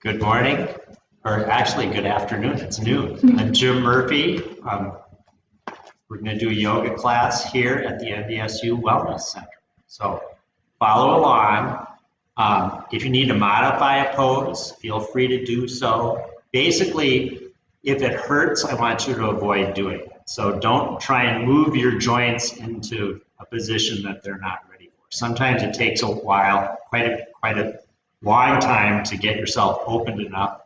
Good morning, or actually good afternoon, it's noon. I'm Jim Murphy. We're going to do a yoga class here at the NDSU Wellness Center. So follow along. If you need to modify a pose, feel free to do so. Basically, if it hurts, I want you to avoid doing it. So don't try and move your joints into a position that they're not ready for. Sometimes it takes a while, quite a long time to get yourself opened enough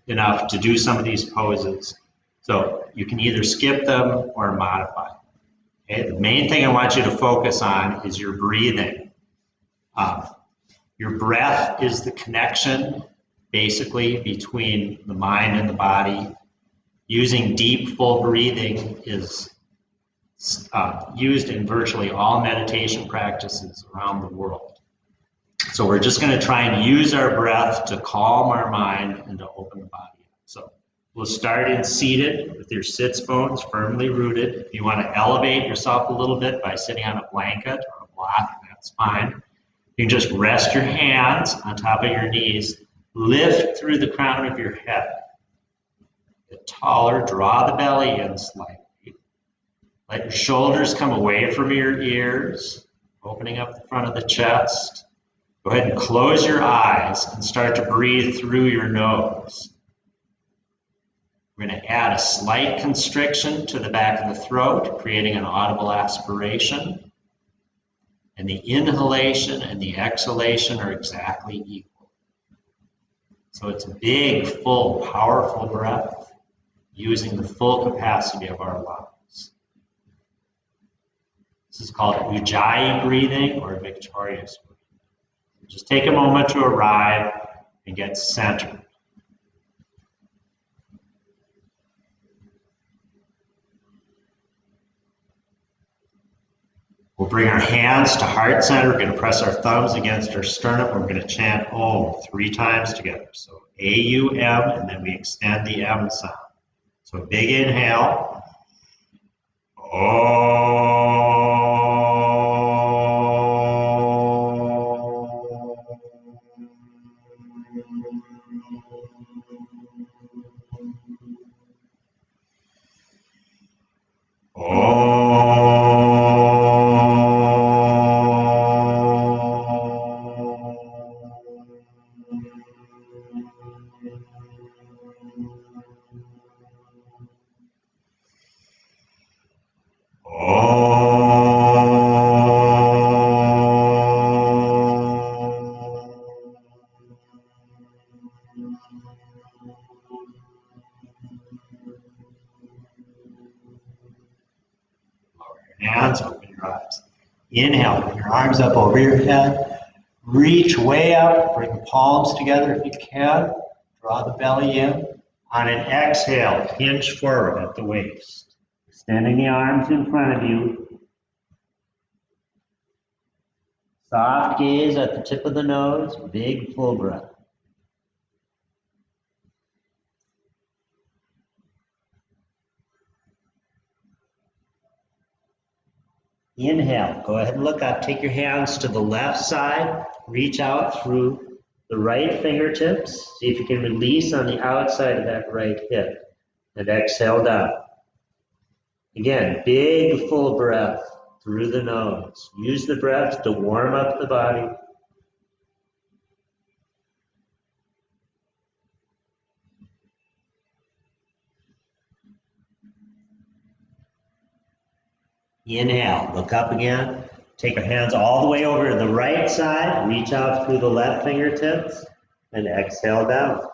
to do some of these poses. So you can either skip them or modify. Okay? The main thing I want you to focus on is your breathing. Your breath is the connection basically between the mind and the body. Using deep, full breathing is used in virtually all meditation practices around the world. So we're just going to try and use our breath to calm our mind and to open the body up. So we'll start in seated with your sits bones firmly rooted. If you want to elevate yourself a little bit by sitting on a blanket or a block, that's fine. You can just rest your hands on top of your knees. Lift through the crown of your head. Get taller, draw the belly in slightly. Let your shoulders come away from your ears, opening up the front of the chest. Go ahead and close your eyes and start to breathe through your nose. We're going to add a slight constriction to the back of the throat, creating an audible aspiration. And the inhalation and the exhalation are exactly equal. So it's a big, full, powerful breath using the full capacity of our lungs. This is called Ujjayi breathing or victorious breathing. Just take a moment to arrive and get centered. We'll bring our hands to heart center. We're going to press our thumbs against our sternum. We're going to chant Om 3 times together. So A-U-M, and then we extend the M sound. So big inhale. Om. Hands, open your eyes. Inhale, bring your arms up over your head. Reach way up, bring the palms together if you can. Draw the belly in. On an exhale, hinge forward at the waist. Extending the arms in front of you. Soft gaze at the tip of the nose, big full breath. Inhale, go ahead and look up. Take your hands to the left side. Reach out through the right fingertips. See if you can release on the outside of that right hip. And exhale down. Again, big full breath through the nose. Use the breath to warm up the body. Inhale, look up again. Take your hands all the way over to the right side. Reach out through the left fingertips and exhale down.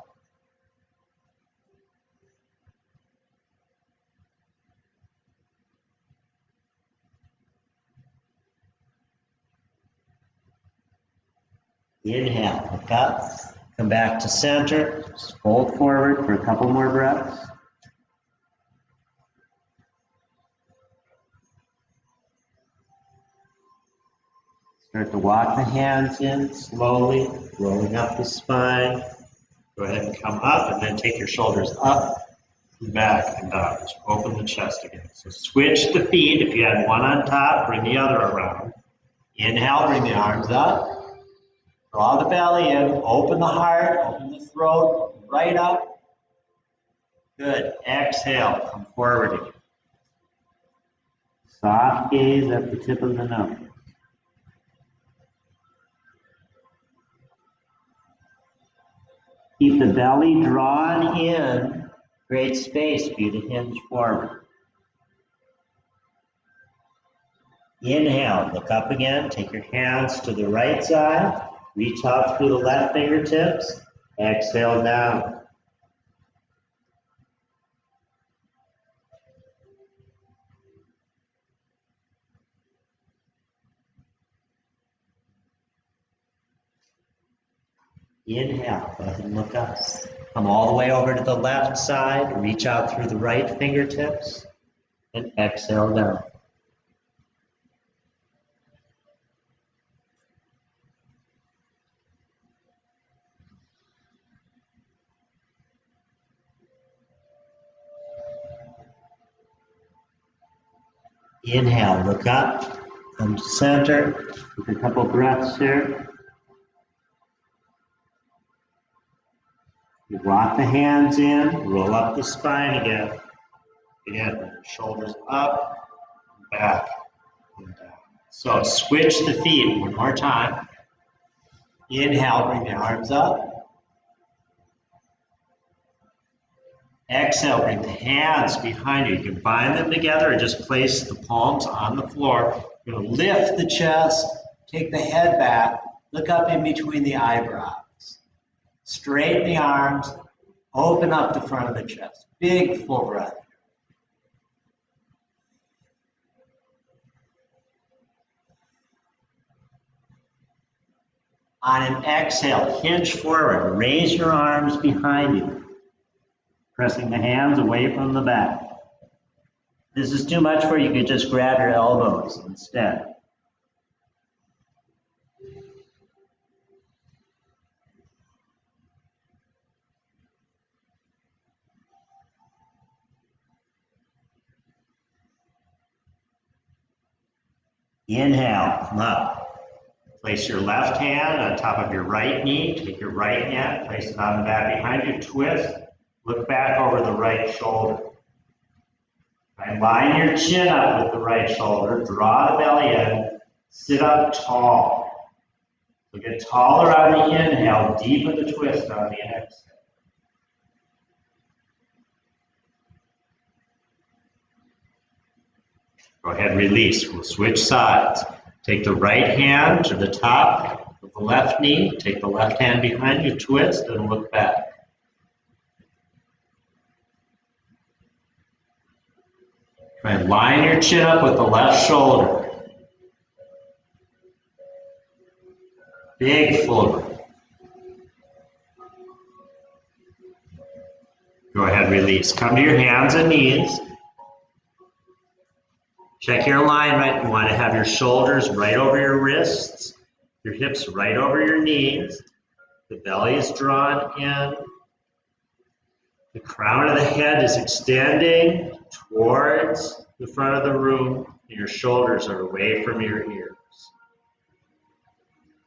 Inhale, look up. Come back to center. Just fold forward for a couple more breaths. Start to walk the hands in slowly, rolling up the spine. Go ahead and come up and then take your shoulders up, back, and down. Just open the chest again. So switch the feet. If you had one on top, bring the other around. Inhale, bring the arms up. Draw the belly in, open the heart, open the throat, right up. Good. Exhale, come forward again. Soft gaze at the tip of the nose. Keep the belly drawn in. Great space for you to hinge forward. Inhale, look up again. Take your hands to the right side. Reach out through the left fingertips. Exhale down. Inhale, go ahead and look up. Come all the way over to the left side. Reach out through the right fingertips. And exhale down. Inhale, look up, come to center. Take a couple breaths here. You rock the hands in, roll up the spine again. Again, shoulders up, back, and down. So switch the feet one more time. Inhale, bring the arms up. Exhale, bring the hands behind you. You can bind them together or just place the palms on the floor. You're going to lift the chest, take the head back, look up in between the eyebrows. Straighten the arms, open up the front of the chest. Big full breath. On an exhale, hinge forward. Raise your arms behind you, pressing the hands away from the back. This is too much for you. You could just grab your elbows instead. Inhale, come up. Place your left hand on top of your right knee. Take your right hand, place it on the back behind you. Twist. Look back over the right shoulder. And line your chin up with the right shoulder. Draw the belly in. Sit up tall. So get taller on the inhale. Deepen the twist on the exhale. Go ahead, release. We'll switch sides. Take the right hand to the top of the left knee. Take the left hand behind you, twist, and look back. Try and line your chin up with the left shoulder. Big full breath. Go ahead, release. Come to your hands and knees. Check your alignment. You want to have your shoulders right over your wrists, your hips right over your knees. The belly is drawn in. The crown of the head is extending towards the front of the room, and your shoulders are away from your ears.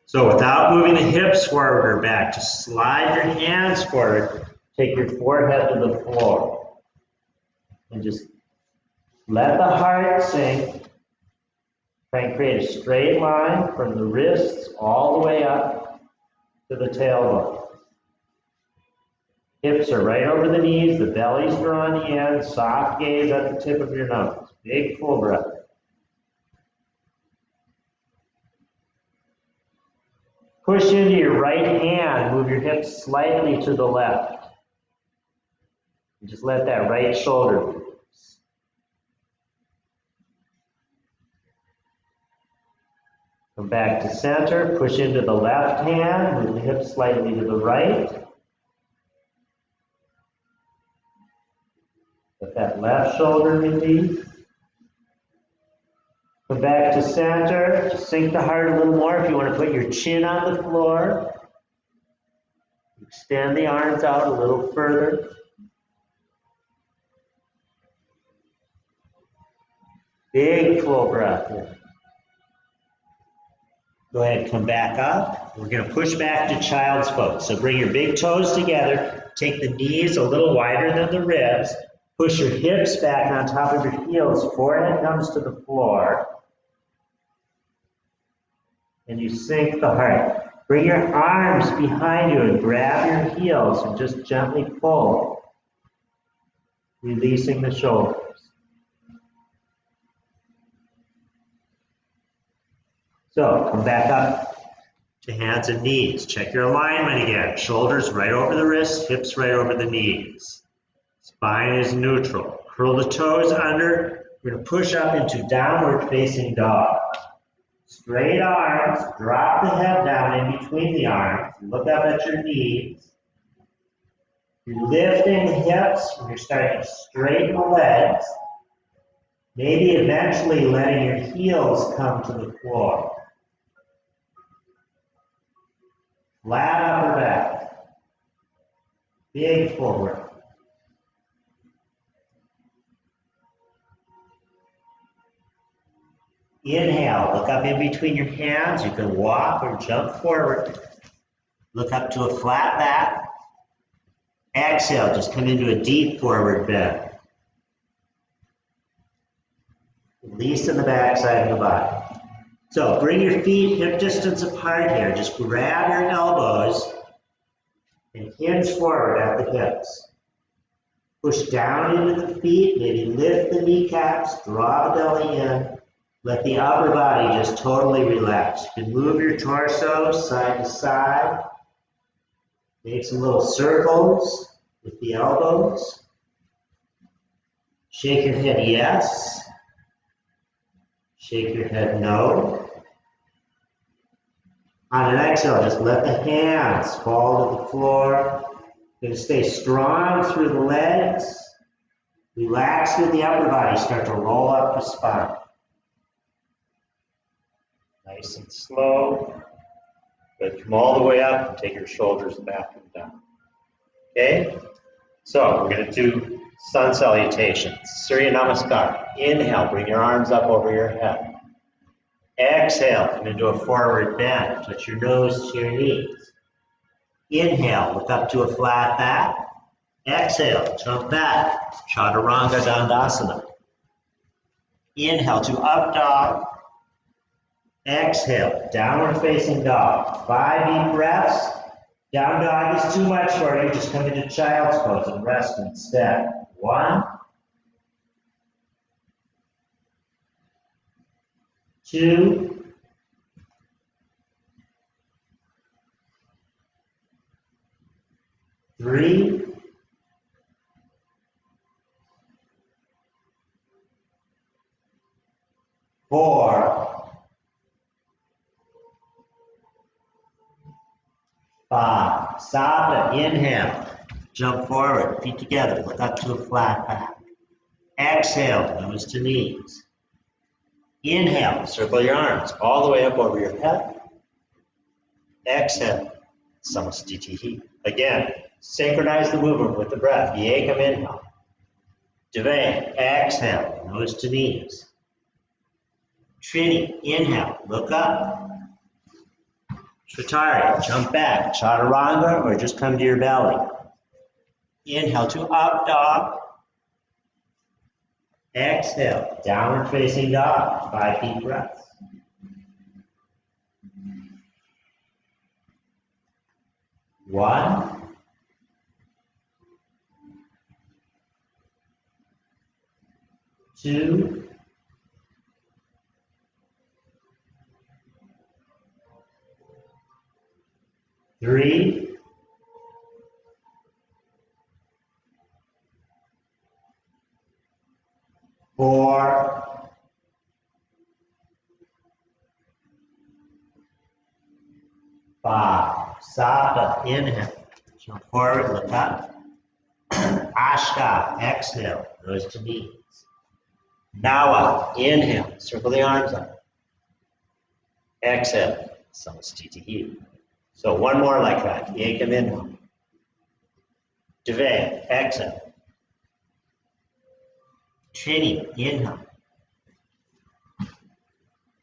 So without moving the hips forward or back, just slide your hands forward. Take your forehead to the floor. And just let the heart sink. Try and create a straight line from the wrists all the way up to the tailbone. Hips are right over the knees, the belly's drawn in, soft gaze at the tip of your nose. Big full breath. Push into your right hand, move your hips slightly to the left. And just let that right shoulder loose. Come back to center, push into the left hand, move the hips slightly to the right. Let that left shoulder release. Come back to center, just sink the heart a little more if you want to put your chin on the floor. Extend the arms out a little further. Big full breath in. Go ahead, come back up. We're going to push back to child's pose. So bring your big toes together. Take the knees a little wider than the ribs. Push your hips back on top of your heels. Forehead comes to the floor. And you sink the heart. Bring your arms behind you and grab your heels and just gently pull, releasing the shoulders. So come back up to hands and knees. Check your alignment again. Shoulders right over the wrists, hips right over the knees. Spine is neutral. Curl the toes under. We're going to push up into downward facing dog. Straight arms, drop the head down in between the arms. Look up at your knees. You're lifting the hips, and you're starting to straighten the legs. Maybe eventually letting your heels come to the floor. Flat upper back. Big forward. Inhale, look up in between your hands. You can walk or jump forward. Look up to a flat back. Exhale, just come into a deep forward bend. Release in the back side of the body. So bring your feet hip distance apart here. Just grab your elbows and hinge forward at the hips. Push down into the feet, maybe lift the kneecaps, draw the belly in. Let the upper body just totally relax. You can move your torso side to side. Make some little circles with the elbows. Shake your head yes. Shake your head no. On an exhale, just let the hands fall to the floor. You're going to stay strong through the legs. Relax through the upper body. Start to roll up the spine. Nice and slow. Good. Come all the way up and take your shoulders back and down. Okay? So we're going to do sun salutations. Surya Namaskar. Inhale, bring your arms up over your head. Exhale, come into a forward bend. Touch your nose to your knees. Inhale, look up to a flat back. Exhale, jump back. Chaturanga Dandasana. Inhale to up dog. Exhale, downward facing dog. 5 deep breaths. Down dog is too much for you. Just come into child's pose and rest instead. 1, 2, 3, 4, 5. Stop it. Inhale. Jump forward. Feet together. Look up to a flat back. Exhale. Nose to knees. Inhale. Circle your arms all the way up over your head. Exhale. Samastitihi. Again, synchronize the movement with the breath. Yekam inhale. Dve. Exhale. Nose to knees. Trini. Inhale. Look up. Shatari, jump back, chaturanga, or just come to your belly. Inhale to up dog. Exhale, downward facing dog, 5 deep breaths. One, 2, 3, 4, 5. Sapta, inhale. Jump forward, look up. Ashka, exhale, nose to knees. Nawa, inhale, circle the arms up. Exhale, Samastitihi. So one more like that. Yekam inhale. Dve, exhale. Trini, inhale.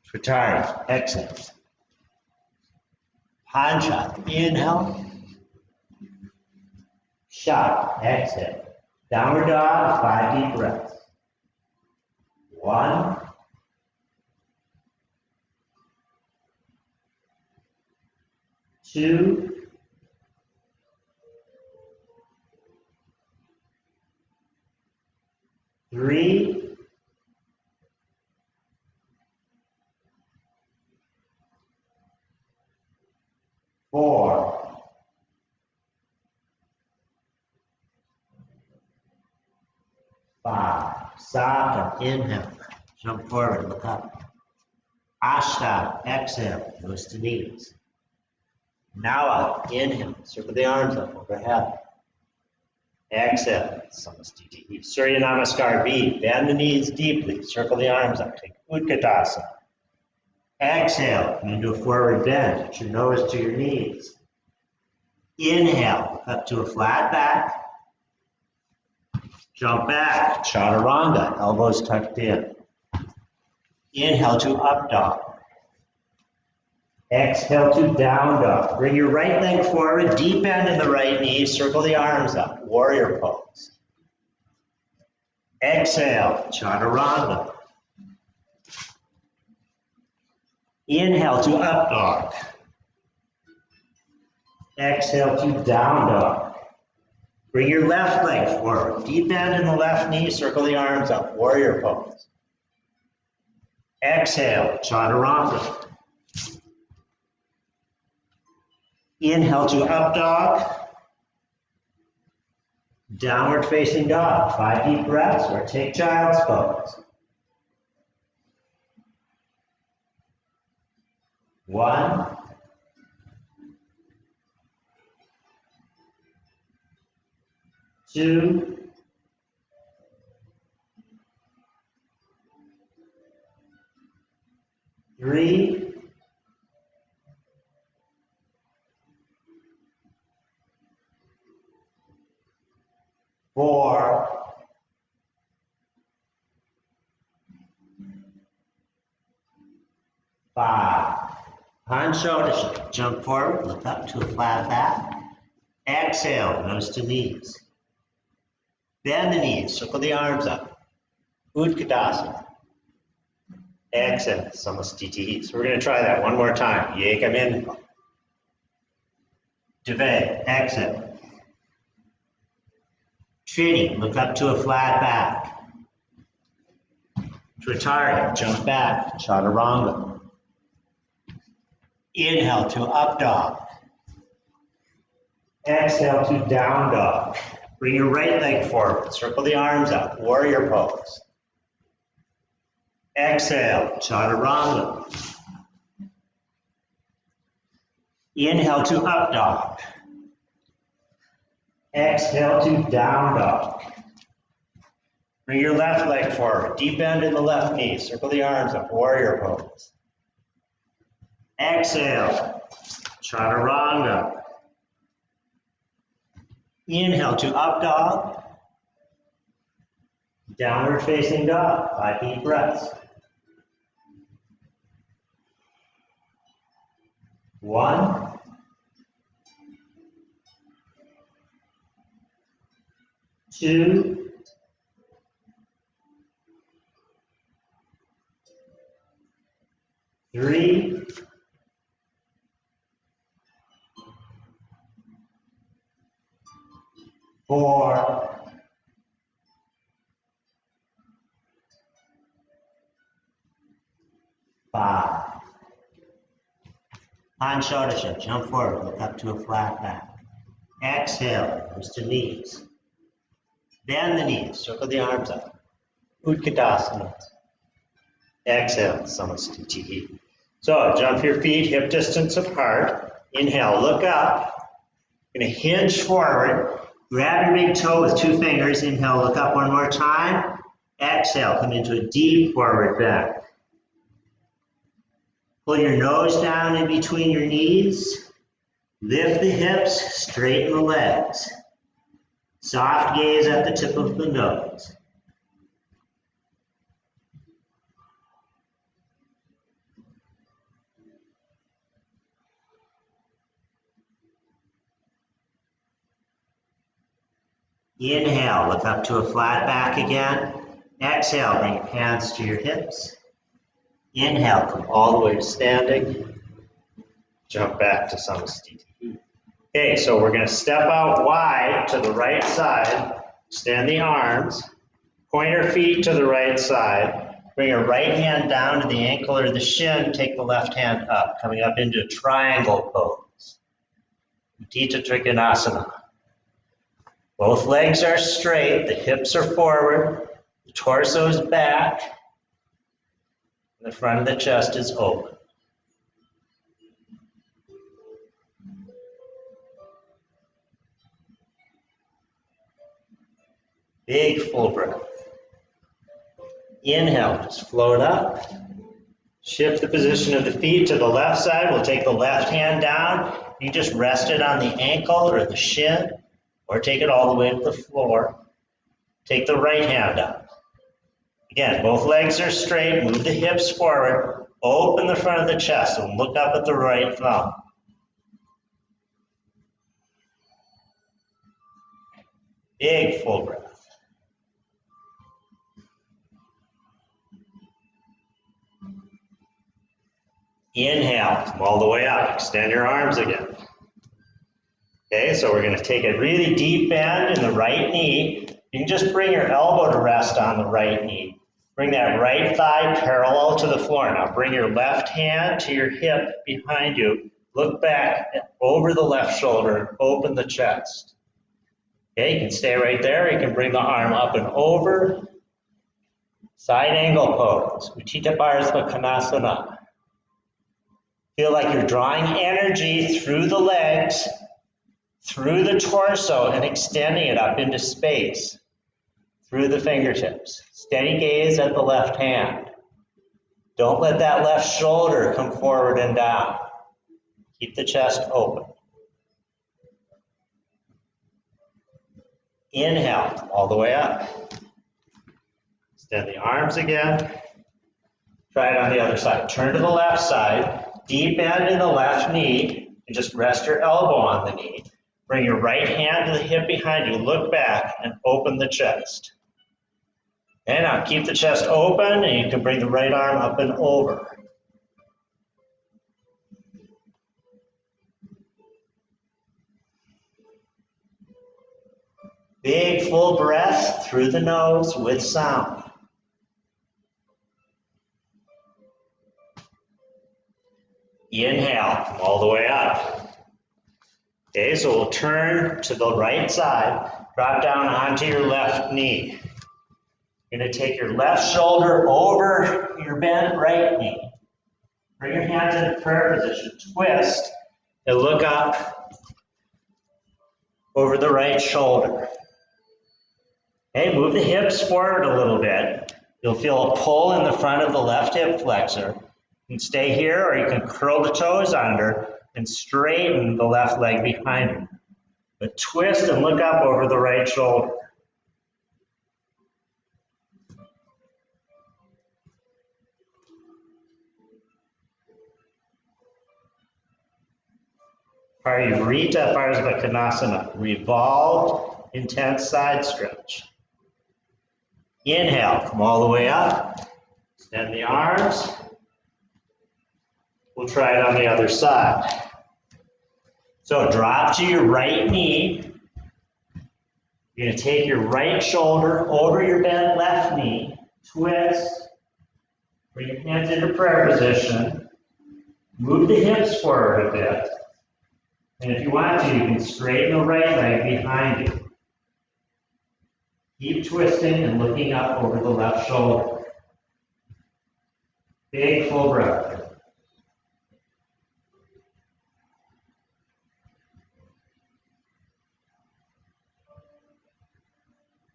Shatari, exhale. Pond shot. Inhale. Shot. Exhale. Downward dog. 5 deep breaths. 1, 2, 3, 4, 5. Stop. Inhale. Jump forward. Look up. Ashta. Exhale. Nose to knees. Nawa. Inhale. Circle the arms up overhead. Exhale. Samasthiti. Surya Namaskar V. Bend the knees deeply. Circle the arms up. Take Utkatasana. Exhale. Come into a forward bend. Put your nose to your knees. Inhale. Up to a flat back. Jump back. Chaturanga. Elbows tucked in. Inhale to up dog. Exhale to down dog. Bring your right leg forward, deep bend in the right knee, circle the arms up, warrior pose. Exhale, chaturanga. Inhale to up dog. Exhale to down dog. Bring your left leg forward, deep bend in the left knee, circle the arms up, warrior pose. Exhale, chaturanga. Inhale to up dog. Downward facing dog. 5 deep breaths or take child's pose. 1, 2, 3, 4, 5. On shoulder shake. Jump forward, look up to a flat back. Exhale, nose to knees. Bend the knees, circle the arms up. Utkatasana. Exhale, Samasthiti. So we're going to try that one more time. Yekam inhale. Dve, exhale. Trini, look up to a flat back. Tritarya, jump back, chaturanga. Inhale to up dog. Exhale to down dog. Bring your right leg forward, circle the arms up, warrior pose. Exhale, chaturanga. Inhale to up dog. Exhale to down dog. Bring your left leg forward, deep bend in the left knee, circle the arms up, warrior pose. Exhale, chaturanga. Inhale to up dog. Downward facing dog, 5 deep breaths. 1, 2, 3, 4, 5. On shoulder shift, jump forward, look up to a flat back. Exhale, nose to knees. Bend the knees, circle the arms up. Utkatasana. Exhale, Samasthiti. So jump your feet hip distance apart. Inhale, look up. You're going to hinge forward. Grab your big toe with 2 fingers. Inhale, look up one more time. Exhale, come into a deep forward bend. Pull your nose down in between your knees. Lift the hips, straighten the legs. Soft gaze at the tip of the nose. Inhale, look up to a flat back again. Exhale, bring your hands to your hips. Inhale, come all the way to standing. Jump back to Samasthiti. Okay, so we're going to step out wide to the right side. Extend the arms. Point our feet to the right side. Bring your right hand down to the ankle or the shin. Take the left hand up, coming up into a triangle pose. Utthita Trikonasana. Both legs are straight, the hips are forward, the torso is back, and the front of the chest is open. Big full breath. Inhale, just float up. Shift the position of the feet to the left side. We'll take the left hand down. You just rest it on the ankle or the shin, or take it all the way to the floor. Take the right hand up. Again, both legs are straight. Move the hips forward. Open the front of the chest and look up at the right thumb. Big full breath. Inhale, come all the way up. Extend your arms again. Okay, so we're going to take a really deep bend in the right knee. You can just bring your elbow to rest on the right knee. Bring that right thigh parallel to the floor. Now bring your left hand to your hip behind you. Look back over the left shoulder. Open the chest. Okay, you can stay right there. You can bring the arm up and over. Side angle pose. Utthita Barsva Konasana. Feel like you're drawing energy through the legs, through the torso, and extending it up into space, through the fingertips. Steady gaze at the left hand. Don't let that left shoulder come forward and down. Keep the chest open. Inhale, all the way up. Extend the arms again. Try it on the other side. Turn to the left side. Deep bend in the left knee, and just rest your elbow on the knee. Bring your right hand to the hip behind you. Look back and open the chest. And now keep the chest open, and you can bring the right arm up and over. Big full breath through the nose with sound. Inhale, come all the way up. Okay, so we'll turn to the right side, drop down onto your left knee. You're going to take your left shoulder over your bent right knee. Bring your hands into prayer position, twist, and look up over the right shoulder. Okay, move the hips forward a little bit. You'll feel a pull in the front of the left hip flexor. You can stay here, or you can curl the toes under and straighten the left leg behind you. But twist and look up over the right shoulder. Parivrita Barsva Konasana, revolved, intense side stretch. Inhale, come all the way up. Extend the arms. We'll try it on the other side. So drop to your right knee. You're going to take your right shoulder over your bent left knee, twist, bring your hands into prayer position, move the hips forward a bit, and if you want to, you can straighten the right leg behind you. Keep twisting and looking up over the left shoulder. Big full breath.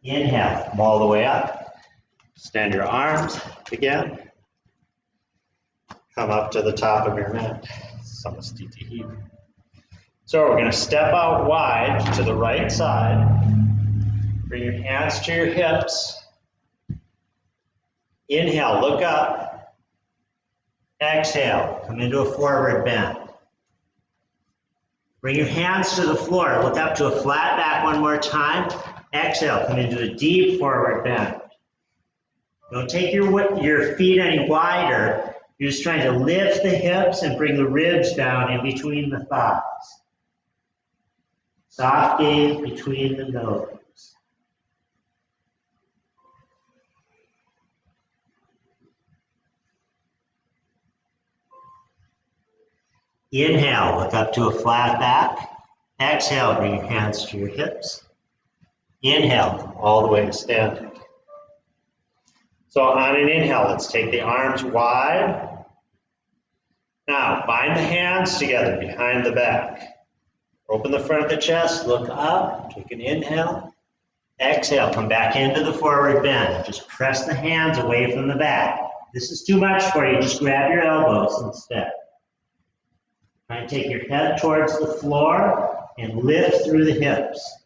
Inhale, come all the way up. Extend your arms again. Come up to the top of your mat. Samasthiti. So we're going to step out wide to the right side. Bring your hands to your hips. Inhale, look up. Exhale, come into a forward bend. Bring your hands to the floor. Look up to a flat back one more time. Exhale, come into a deep forward bend. Don't take your feet any wider. You're just trying to lift the hips and bring the ribs down in between the thighs. Soft gaze between the nose. Inhale, look up to a flat back. Exhale, bring your hands to your hips. Inhale, all the way to standing. So on an inhale, let's take the arms wide. Now, bind the hands together behind the back. Open the front of the chest, look up, take an inhale. Exhale, come back into the forward bend. Just press the hands away from the back. This is too much for you, just grab your elbows instead. Try and take your head towards the floor and lift through the hips.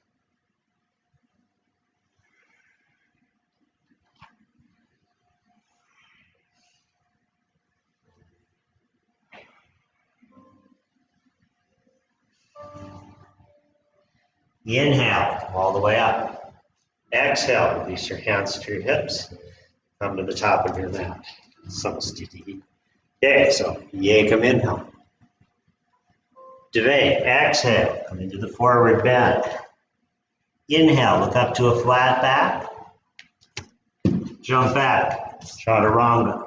Inhale, come all the way up. Exhale, release your hands to your hips. Come to the top of your mat. Okay, so Yekum inhale. Dve, exhale, come into the forward bend. Inhale, look up to a flat back. Jump back, chaturanga.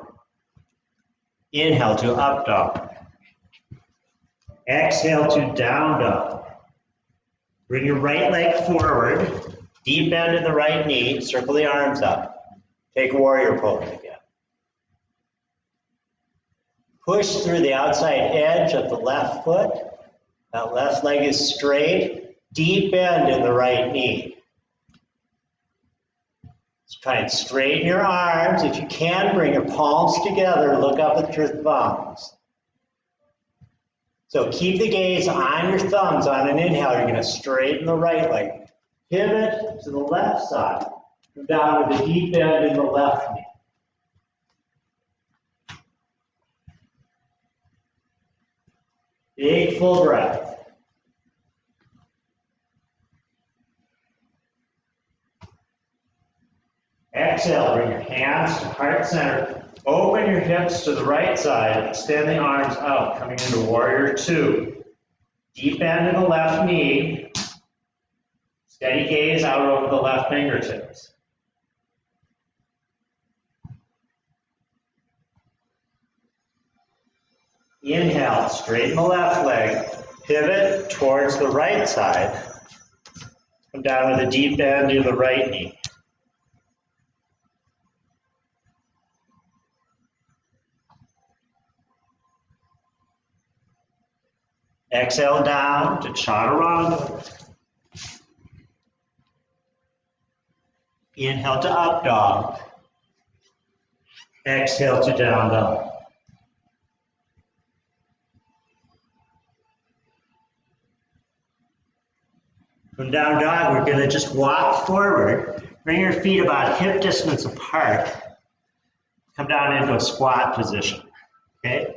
Inhale to up dog. Exhale to down dog. Bring your right leg forward, deep bend in the right knee, circle the arms up. Take warrior pose again. Push through the outside edge of the left foot. That left leg is straight, deep bend in the right knee. Let's try and straighten your arms. If you can, bring your palms together, look up at your thumbs. So keep the gaze on your thumbs on an inhale. You're going to straighten the right leg. Pivot to the left side. Come down with a deep bend in the left knee. Big full breath. Exhale, bring your hands to heart center. Open your hips to the right side, extend the arms out, coming into warrior two. Deep bend in the left knee. Steady gaze out over the left fingertips. Inhale, straighten the left leg, pivot towards the right side. Come down with a deep bend in the right knee. Exhale down to chaturanga. Inhale to up dog. Exhale to down dog. From down dog, we're going to just walk forward. Bring your feet about hip distance apart. Come down into a squat position. Okay?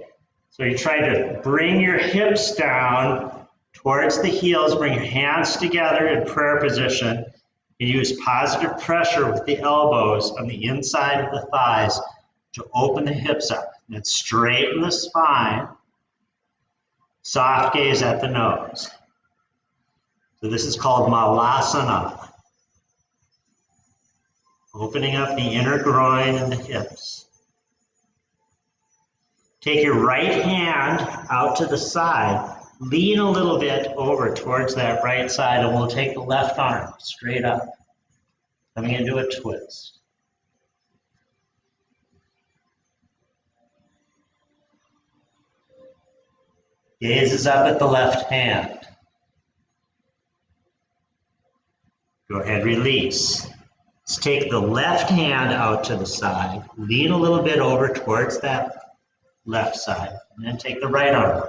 So you try to bring your hips down towards the heels, bring your hands together in prayer position. You use positive pressure with the elbows on the inside of the thighs to open the hips up. And straighten the spine. Soft gaze at the nose. So this is called Malasana. Opening up the inner groin and the hips. Take your right hand out to the side. Lean a little bit over towards that right side, and we'll take the left arm straight up. Coming into a twist. Gaze is up at the left hand. Go ahead, release. Let's take the left hand out to the side. Lean a little bit over towards that left side, and then take the right arm.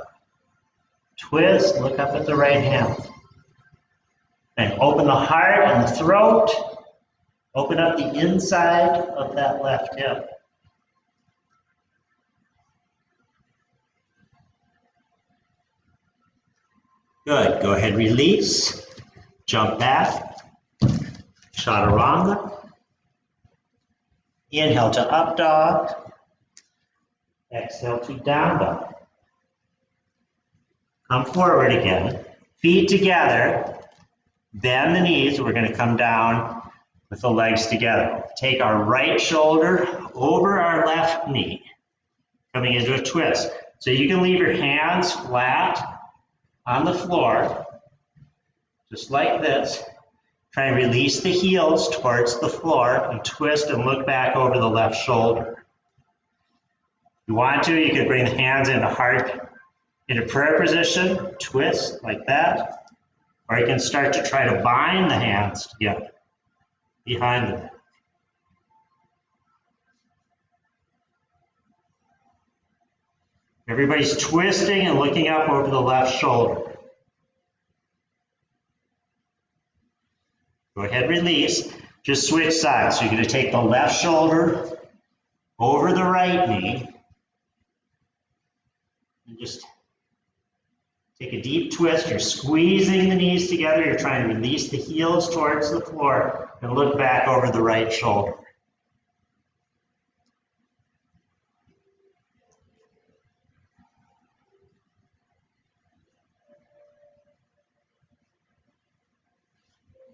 Twist, look up at the right hand. And open the heart and the throat. Open up the inside of that left hip. Good, go ahead, release. Jump back. chaturanga. Inhale to up dog. Exhale to down dog. Come forward again. Feet together. Bend the knees. We're going to come down with the legs together. Take our right shoulder over our left knee, coming into a twist. So you can leave your hands flat on the floor, just like this. Try and release the heels towards the floor and twist and look back over the left shoulder. If you want to, you could bring the hands into heart, into prayer position, twist like that. Or you can start to try to bind the hands together behind the back. Everybody's twisting and looking up over the left shoulder. Go ahead, release. Just switch sides. So you're going to take the left shoulder over the right knee. And just take a deep twist. You're squeezing the knees together. You're trying to release the heels towards the floor and look back over the right shoulder.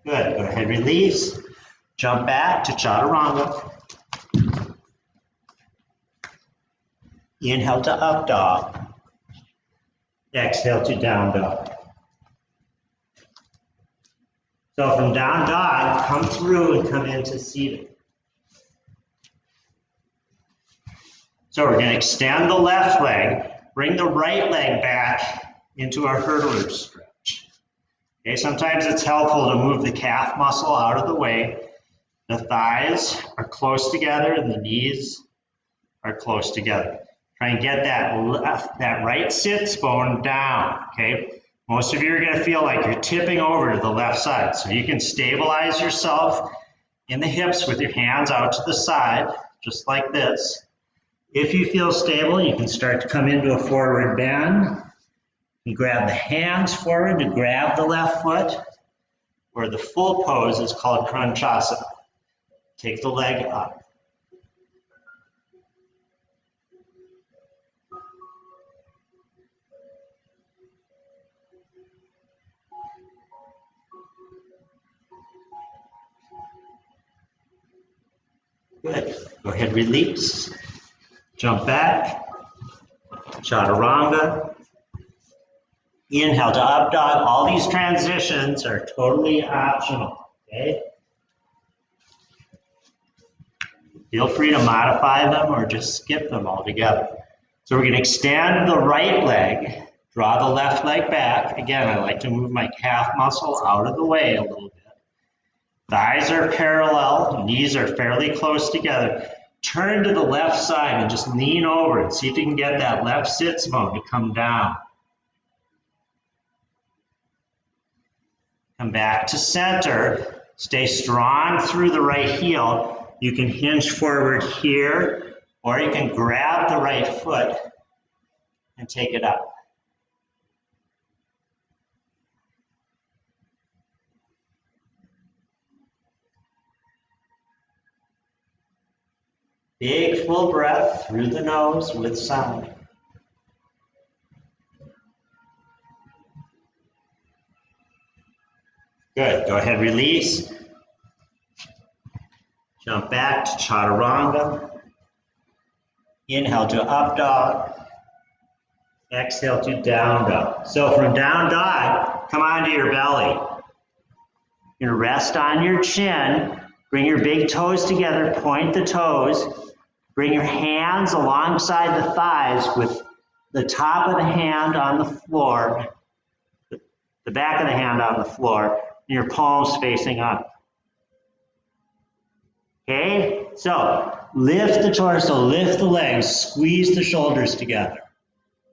Good. Go ahead, release. Jump back to chaturanga. Inhale to up dog. Exhale to down dog. So from down dog, come through and come into seated. So we're going to extend the left leg, bring the right leg back into our hurdler stretch. Okay, sometimes it's helpful to move the calf muscle out of the way. The thighs are close together and the knees are close together. Try and get that right sits bone down, okay? Most of you are gonna feel like you're tipping over to the left side. So you can stabilize yourself in the hips with your hands out to the side, just like this. If you feel stable, you can start to come into a forward bend. You grab the hands forward to grab the left foot, or the full pose is called Kranchasana. Take the leg up. Good. Go ahead, release. Jump back. Chaturanga. Inhale to up dog. All these transitions are totally optional, okay? Feel free to modify them or just skip them altogether. So we're going to extend the right leg, draw the left leg back. Again, I like to move my calf muscle out of the way a little bit. Thighs are parallel, knees are fairly close together. Turn to the left side and just lean over and see if you can get that left sits bone to come down. Come back to center. Stay strong through the right heel. You can hinge forward here, or you can grab the right foot and take it up. Big full breath through the nose with sound. Good. Go ahead, release. Jump back to chaturanga. Inhale to up dog. Exhale to down dog. So from down dog, come onto your belly. You're gonna rest on your chin. Bring your big toes together, point the toes. Bring your hands alongside the thighs with the top of the hand on the floor, the back of the hand on the floor, and your palms facing up. Okay, so lift the torso, lift the legs, squeeze the shoulders together.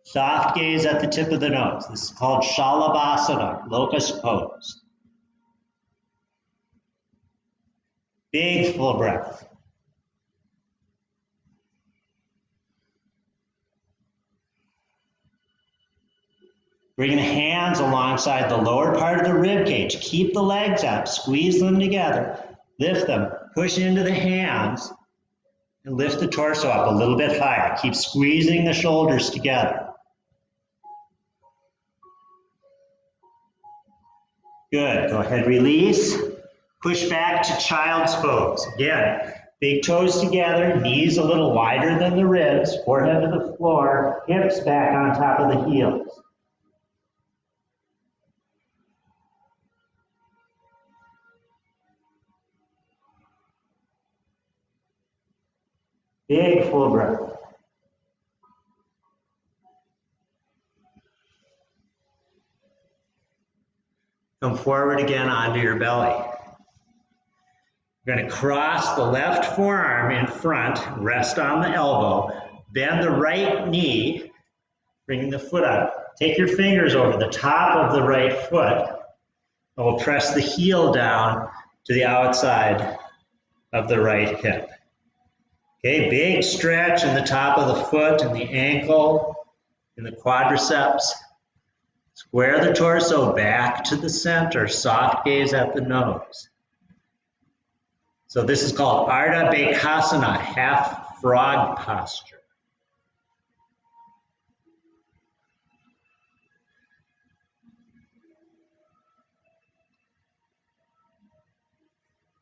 Soft gaze at the tip of the nose. This is called Shalabhasana, locust pose. Big full breath. Bring the hands alongside the lower part of the rib cage. Keep the legs up, squeeze them together. Lift them, push into the hands, and lift the torso up a little bit higher. Keep squeezing the shoulders together. Good, go ahead, release. Push back to child's pose. Again, big toes together, knees a little wider than the ribs, forehead to the floor, hips back on top of the heels. Big full breath. Come forward again onto your belly. You're going to cross the left forearm in front, rest on the elbow, bend the right knee, bringing the foot up. Take your fingers over the top of the right foot, and we'll press the heel down to the outside of the right hip. Okay, big stretch in the top of the foot and the ankle and the quadriceps. Square the torso back to the center, soft gaze at the nose. So this is called Ardha Bakasana, half frog posture.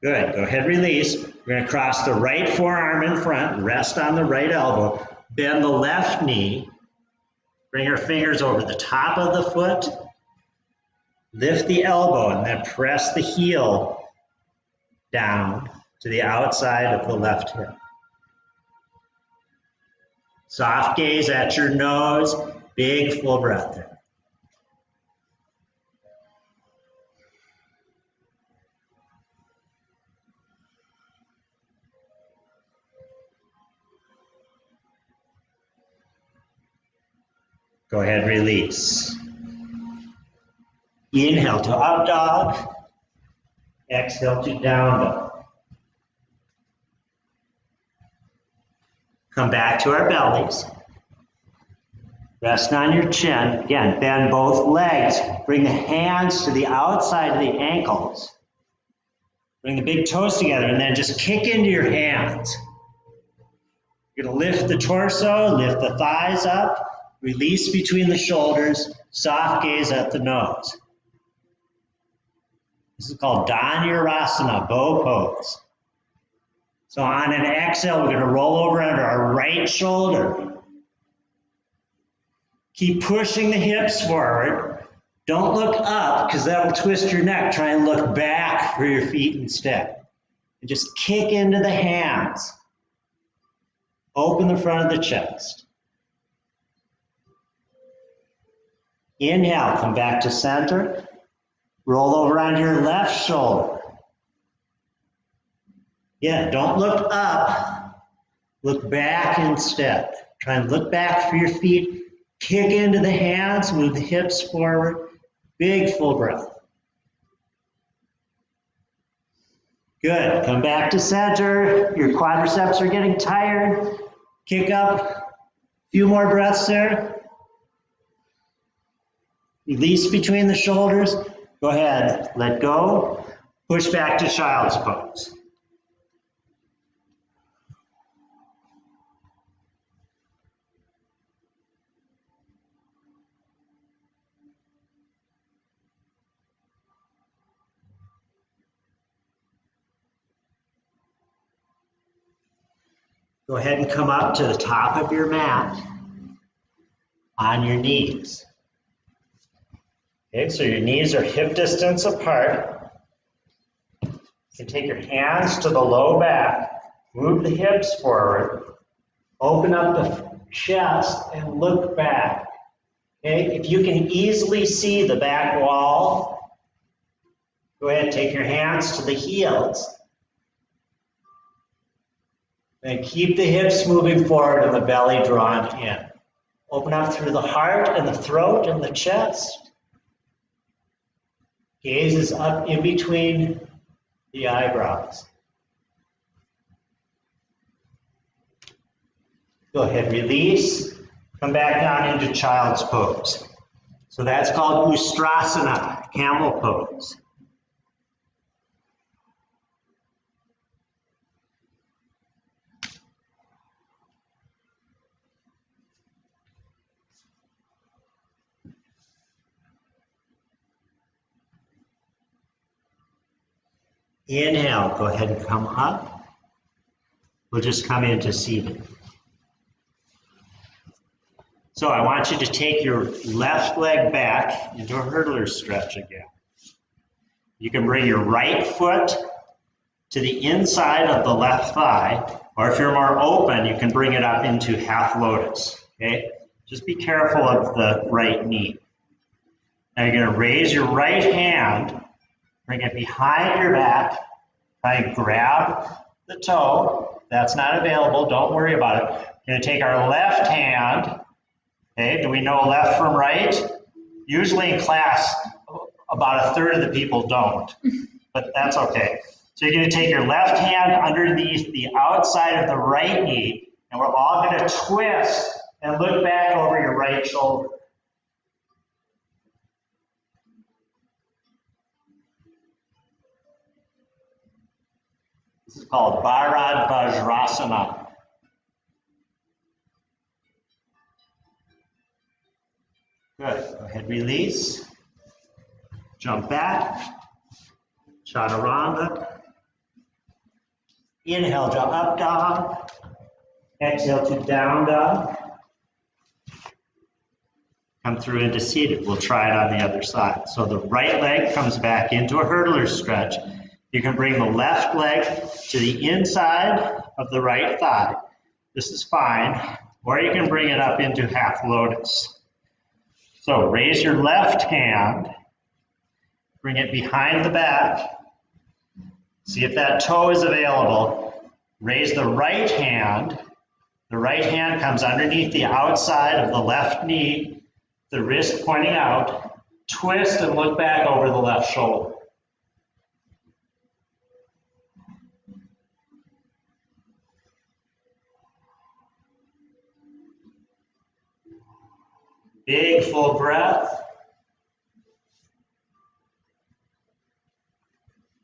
Good, go ahead, release. We're gonna cross the right forearm in front, rest on the right elbow, bend the left knee, bring your fingers over the top of the foot, lift the elbow, and then press the heel down to the outside of the left hip. Soft gaze at your nose, big full breath there. Go ahead, release. Inhale to up dog, exhale to down dog. Come back to our bellies. Rest on your chin. Again, bend both legs. Bring the hands to the outside of the ankles. Bring the big toes together and then just kick into your hands. You're gonna lift the torso, lift the thighs up, release between the shoulders, soft gaze at the nose. This is called Dhanurasana, bow pose. So on an exhale, we're gonna roll over under our right shoulder. Keep pushing the hips forward. Don't look up because that'll twist your neck. Try and look back for your feet instead. And just kick into the hands. Open the front of the chest. Inhale, come back to center. Roll over onto your left shoulder. Yeah, don't look up. Look back instead. Try and look back for your feet. Kick into the hands, move the hips forward. Big full breath. Good, come back to center. Your quadriceps are getting tired. Kick up. A few more breaths there. Release between the shoulders. Go ahead, let go. Push back to child's pose. Go ahead and come up to the top of your mat on your knees. Okay, so your knees are hip distance apart. You can take your hands to the low back, move the hips forward, open up the chest and look back. Okay, if you can easily see the back wall, go ahead and take your hands to the heels. And keep the hips moving forward and the belly drawn in. Open up through the heart and the throat and the chest. Gaze is up in between the eyebrows. Go ahead, release. Come back down into child's pose. So that's called Ustrasana, camel pose. Inhale, go ahead and come up. We'll just come into seated. So I want you to take your left leg back into a hurdler stretch again. You can bring your right foot to the inside of the left thigh, or if you're more open, you can bring it up into half lotus, okay? Just be careful of the right knee. Now you're gonna raise your right hand, bring it behind your back, try and grab the toe. That's not available, don't worry about it. We're gonna take our left hand, okay, do we know left from right? Usually in class, about a third of the people don't, but that's okay. So you're gonna take your left hand underneath the outside of the right knee, and we're all gonna twist and look back over your right shoulder. This is called Bharat Vajrasana. Good, go ahead, release. Jump back, chaturanga. Inhale to up dog. Exhale to down dog. Come through into seated. We'll try it on the other side. So the right leg comes back into a hurdler stretch. You can bring the left leg to the inside of the right thigh. This is fine. Or you can bring it up into half lotus. So raise your left hand. Bring it behind the back. See if that toe is available. Raise the right hand. The right hand comes underneath the outside of the left knee, the wrist pointing out. Twist and look back over the left shoulder. Big full breath.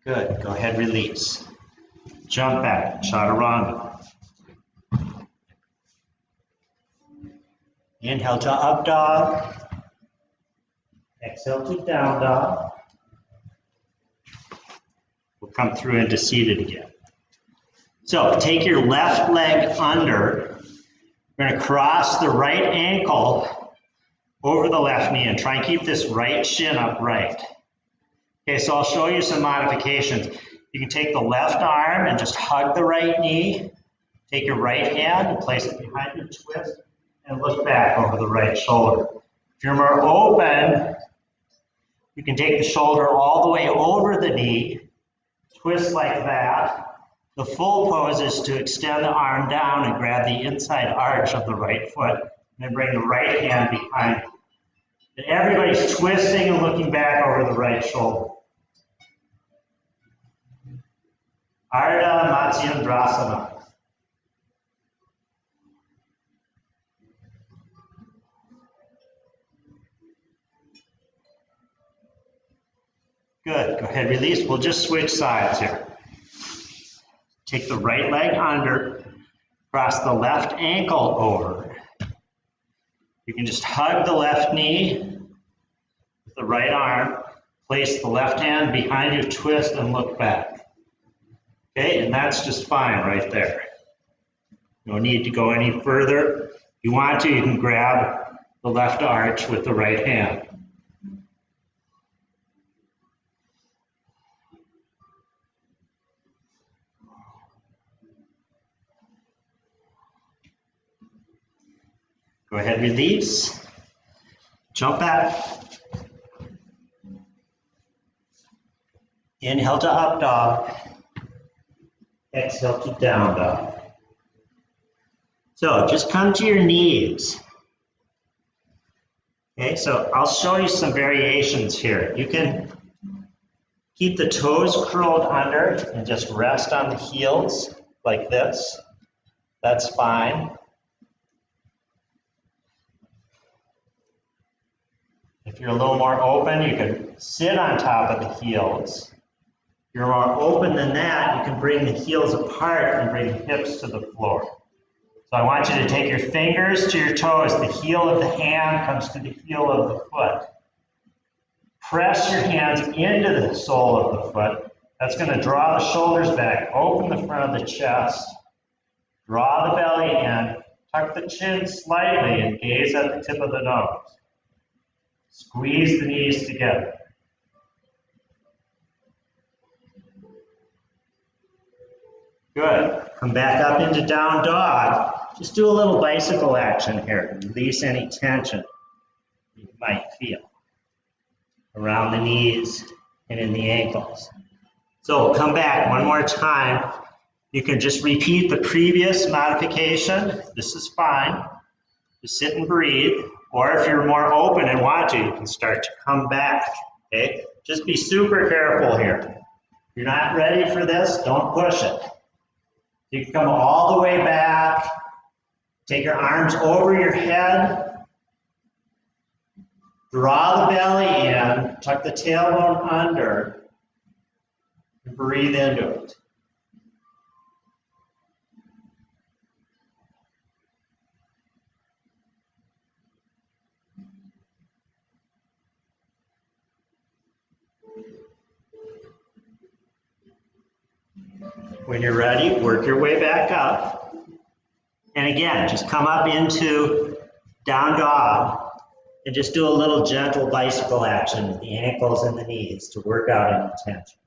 Good, go ahead, release. Jump back, chaturanga. Inhale to up dog. Exhale to down dog. We'll come through into seated again. So take your left leg under. We're going to cross the right ankle over the left knee and try and keep this right shin upright. Okay, so I'll show you some modifications. You can take the left arm and just hug the right knee. Take your right hand and place it behind your twist and look back over the right shoulder. If you're more open, you can take the shoulder all the way over the knee, twist like that. The full pose is to extend the arm down and grab the inside arch of the right foot, and then bring the right hand behind you. And everybody's twisting and looking back over the right shoulder. Ardha Matsyendrasana. Good, go ahead, release. We'll just switch sides here. Take the right leg under, cross the left ankle over. You can just hug the left knee with the right arm, place the left hand behind you, twist and look back. Okay, and that's just fine right there. No need to go any further. If you want to, you can grab the left arch with the right hand. Go ahead, release. Jump back. Inhale to up dog. Exhale to down dog. So just come to your knees. Okay, so I'll show you some variations here. You can keep the toes curled under and just rest on the heels like this. That's fine. If you're a little more open, you can sit on top of the heels. If you're more open than that, you can bring the heels apart and bring the hips to the floor. So I want you to take your fingers to your toes. The heel of the hand comes to the heel of the foot. Press your hands into the sole of the foot That's going to draw the shoulders back, open the front of the chest, draw the belly in, tuck the chin slightly and gaze at the tip of the nose. Squeeze the knees together. Good. Come back up into down dog. Just do a little bicycle action here. Release any tension you might feel around the knees and in the ankles. So come back one more time. You can just repeat the previous modification. This is fine. Just sit and breathe. Or if you're more open and want to, you can start to come back. Okay? Just be super careful here. If you're not ready for this, don't push it. You can come all the way back. Take your arms over your head. Draw the belly in. Tuck the tailbone under. And breathe into it. When you're ready, work your way back up. And again, just come up into down dog and just do a little gentle bicycle action with the ankles and the knees to work out any tension.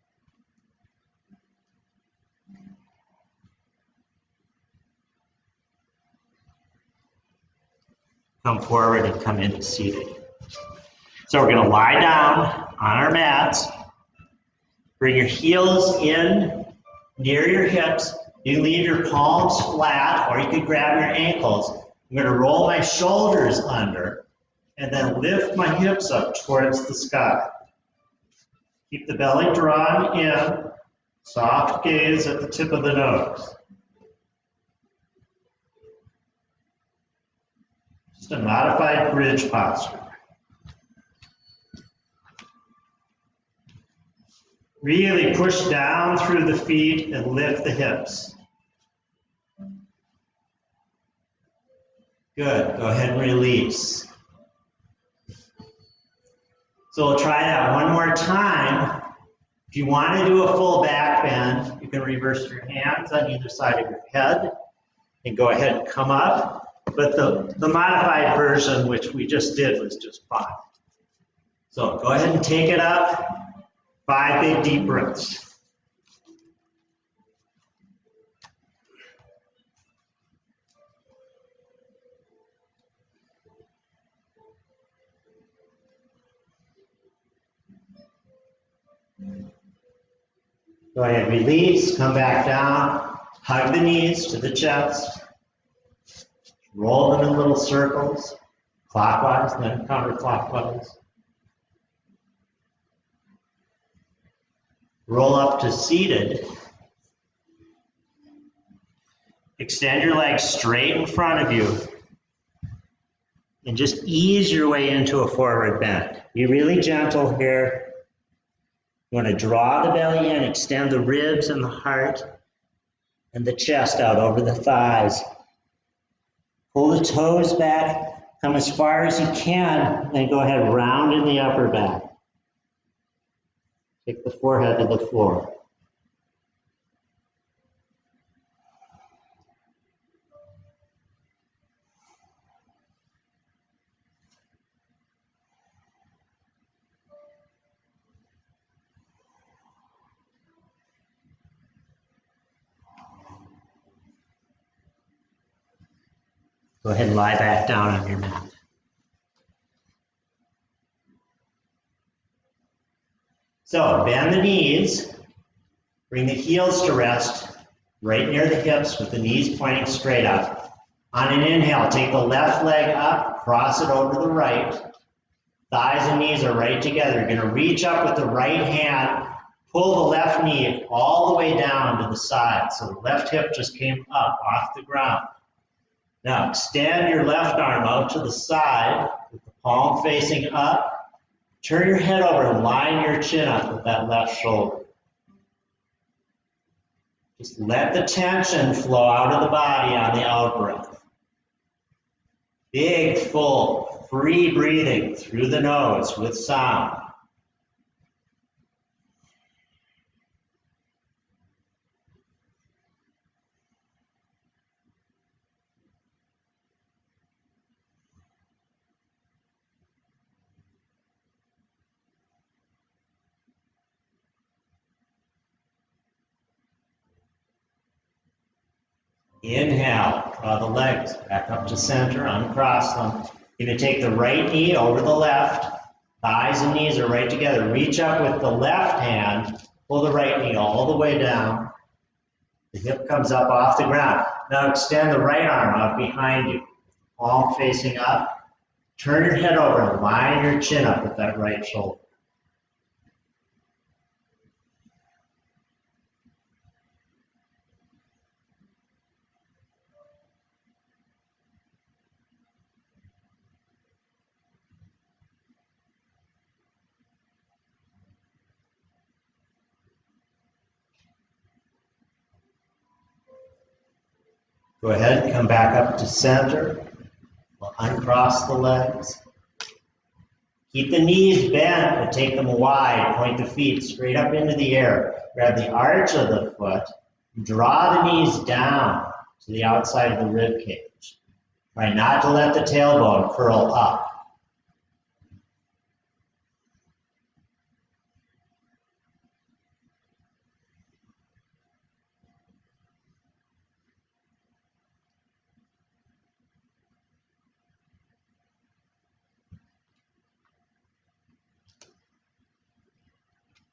Come forward and come into seated. So we're going to lie down on our mats. Bring your heels in near your hips. You leave your palms flat, or you could grab your ankles. I'm going to roll my shoulders under and then lift my hips up towards the sky. Keep the belly drawn in. Soft gaze at the tip of the nose. Just a modified bridge posture. Really push down through the feet and lift the hips. Good. Go ahead and release. So we'll try that one more time. If you want to do a full back bend, you can reverse your hands on either side of your head and go ahead and come up. But the modified version, which we just did, was just fine. So go ahead and take it up. 5 big deep breaths. Go ahead, release, come back down, hug the knees to the chest, roll them in little circles, clockwise, then counterclockwise. Roll up to seated. Extend your legs straight in front of you. And just ease your way into a forward bend. Be really gentle here. You want to draw the belly in, extend the ribs and the heart and the chest out over the thighs. Pull the toes back, come as far as you can, then go ahead, round in the upper back. Take the forehead to the floor. Go ahead and lie back down on your mat. So bend the knees, bring the heels to rest right near the hips with the knees pointing straight up. On an inhale, take the left leg up, cross it over the right. Thighs and knees are right together. You're going to reach up with the right hand, pull the left knee all the way down to the side. So the left hip just came up off the ground. Now extend your left arm out to the side with the palm facing up. Turn your head over and line your chin up with that left shoulder. Just let the tension flow out of the body on the out breath. Big, full, free breathing through the nose with sound. Inhale, draw the legs back up to center, uncross them. You're going to take the right knee over the left. Thighs and knees are right together. Reach up with the left hand, pull the right knee all the way down. The hip comes up off the ground. Now extend the right arm out behind you, palm facing up. Turn your head over and line your chin up with that right shoulder. Go ahead and come back up to center. We'll uncross the legs. Keep the knees bent, but take them wide. Point the feet straight up into the air. Grab the arch of the foot. Draw the knees down to the outside of the rib cage. Try not to let the tailbone curl up.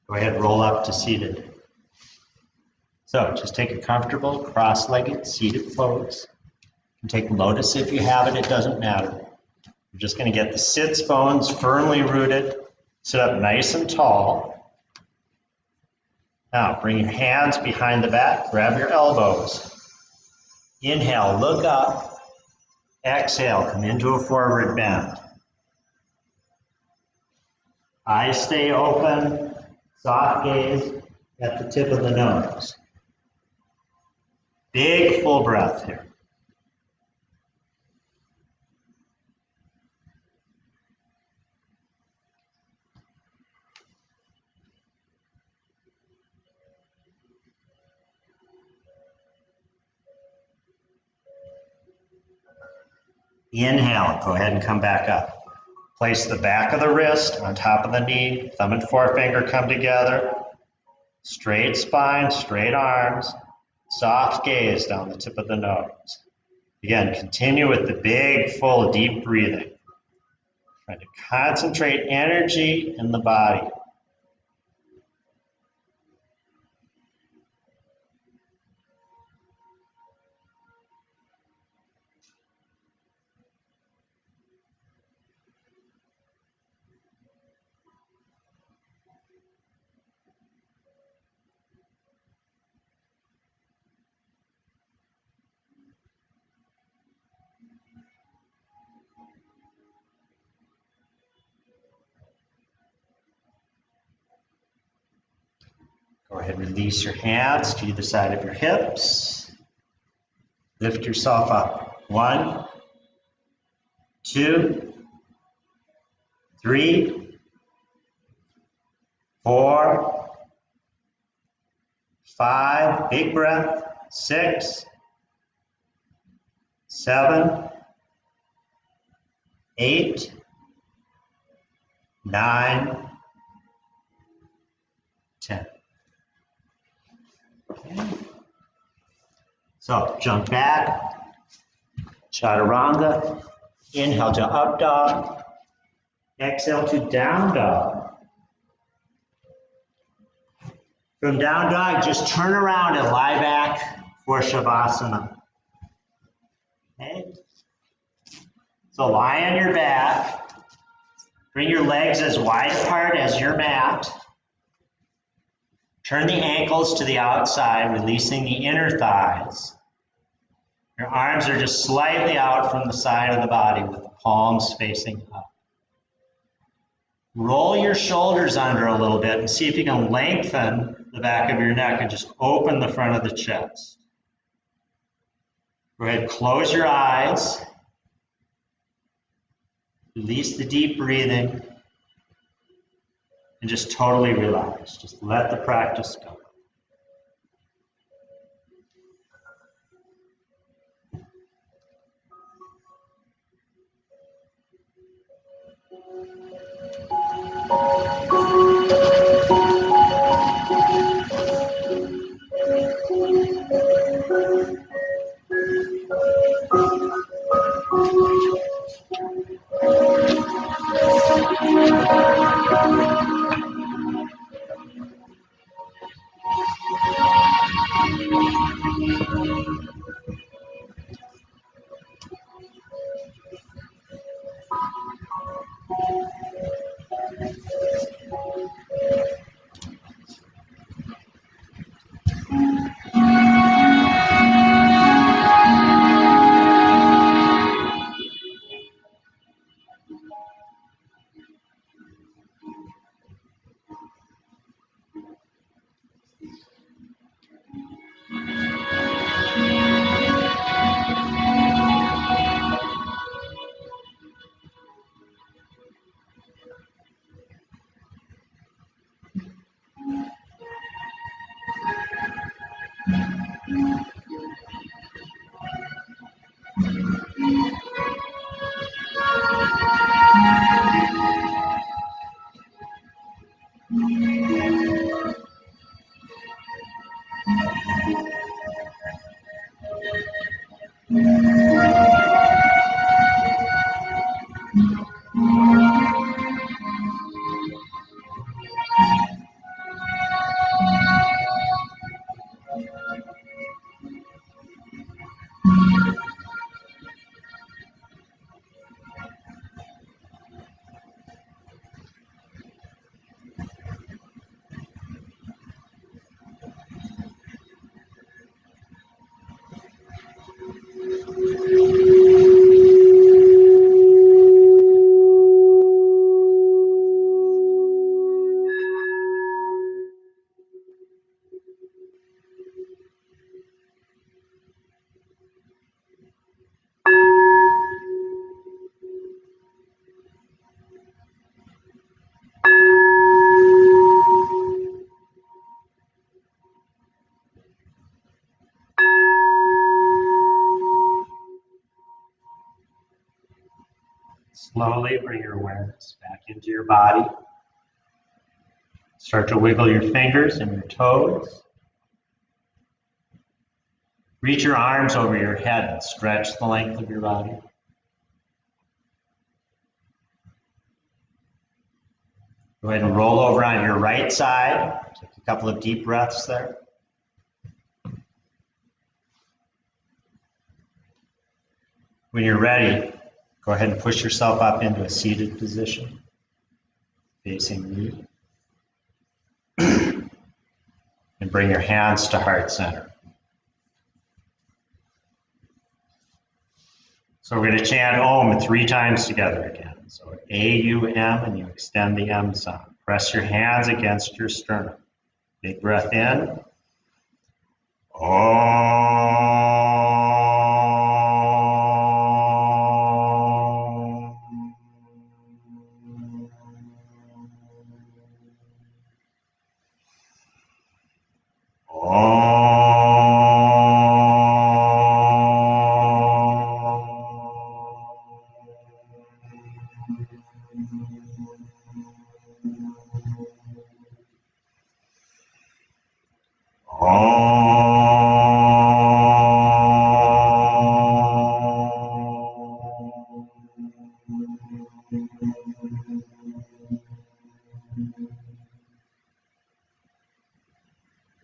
Go ahead, roll up to seated. So just take a comfortable cross-legged seated pose. You can take lotus if you have it, it doesn't matter. You're just going to get the sits bones firmly rooted. Sit up nice and tall. Now bring your hands behind the back, grab your elbows. Inhale, look up. Exhale, come into a forward bend. Eyes stay open. Soft gaze at the tip of the nose. Big full breath here. Inhale, go ahead and come back up. Place the back of the wrist on top of the knee, thumb and forefinger come together. Straight spine, straight arms, soft gaze down the tip of the nose. Again, continue with the big, full, deep breathing. Trying to concentrate energy in the body. Go ahead and release your hands to either side of your hips. Lift yourself up. 1, 2, 3, 4, 5, big breath, 6, 7, 8, 9, 10. Okay. So jump back, chaturanga, inhale to up dog, exhale to down dog. From down dog, just turn around and lie back for Shavasana. Okay? So lie on your back, bring your legs as wide apart as your mat. Turn the ankles to the outside, releasing the inner thighs. Your arms are just slightly out from the side of the body with the palms facing up. Roll your shoulders under a little bit and see if you can lengthen the back of your neck and just open the front of the chest. Go ahead, close your eyes. Release the deep breathing. And just totally relax. Just let the practice go. Slowly bring your awareness back into your body. Start to wiggle your fingers and your toes. Reach your arms over your head and stretch the length of your body. Go ahead and roll over on your right side. Take a couple of deep breaths there. When you're ready, go ahead and push yourself up into a seated position, facing me. And bring your hands to heart center. So we're going to chant Om 3 times together again. So A-U-M, and you extend the M sound. Press your hands against your sternum. Big breath in. Om.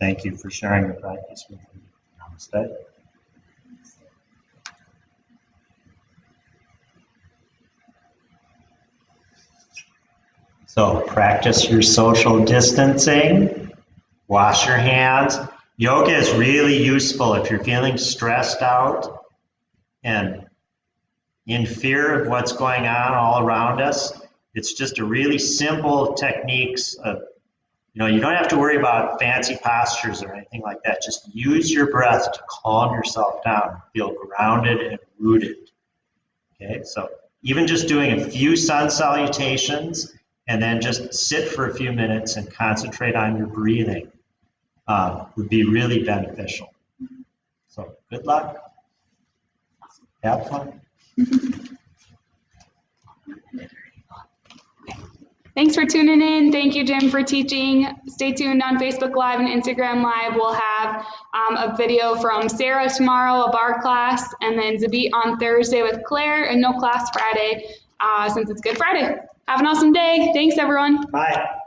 Thank you for sharing your practice with me. Namaste. So practice your social distancing. Wash your hands. Yoga is really useful if you're feeling stressed out and in fear of what's going on all around us. It's just a really simple techniques of, you don't have to worry about fancy postures or anything like that. Just use your breath to calm yourself down, feel grounded and rooted. Okay, so even just doing a few sun salutations and then just sit for a few minutes and concentrate on your breathing would be really beneficial. So good luck. Have fun. Thanks for tuning in. Thank you, Jim, for teaching. Stay tuned on Facebook Live and Instagram Live. We'll have a video from Sarah tomorrow, a bar class, and then Zabit on Thursday with Claire, and no class Friday since it's Good Friday. Have an awesome day. Thanks, everyone. Bye.